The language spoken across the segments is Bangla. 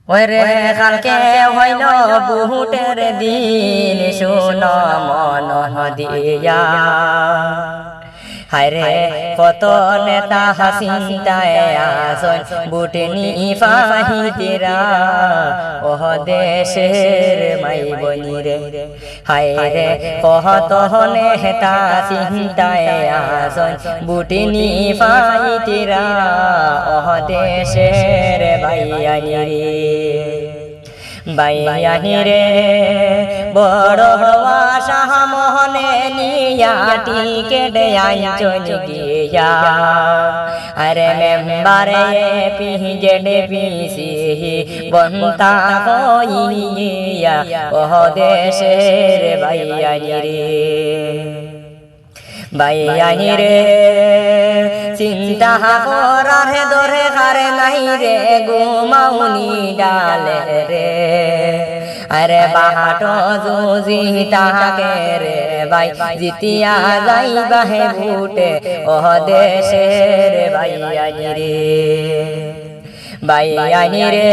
ওরে কালকে হইল বুটের দিন শোন মন দিয়া হায়রে কত নেতা হাসিন্তায় আসন বুট নি ফাহিতেরা ওহ দেশের মাই বনি রে হায়রে কত নেতা চিন্তায় আসন বুট নি ফাহিতেরা ওহ দেশের বাইয়ানি রে বাইয়ানি রে বড় আশা মোহনে নিয়া টিকেটে আইচন গিয়া আরে মেম্বারে পিজেডে পিসি বন্তা কইয়া ওহ দেশের বাইয়ানি রে বাইয়ানি রে চিন্তা করার দরে কারে নাই রে ঘুমাউনি ডালে রে আরে বাহাট জুজি তাকে রে বাই জিতিয়া যাইবা হে বুটে ওহ দেশের বাইয়ানি রে বাইয়ানি রে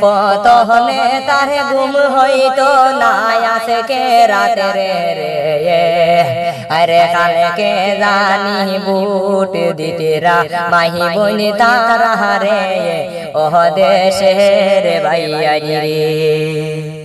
কত হনে তারে গুম হইতো নাই আসে কে রাতে রে রে আরে কালকে জানি বুট দিতেরা মাহি বনি তারা রে ওহ দেশের বাইয়ানি রে।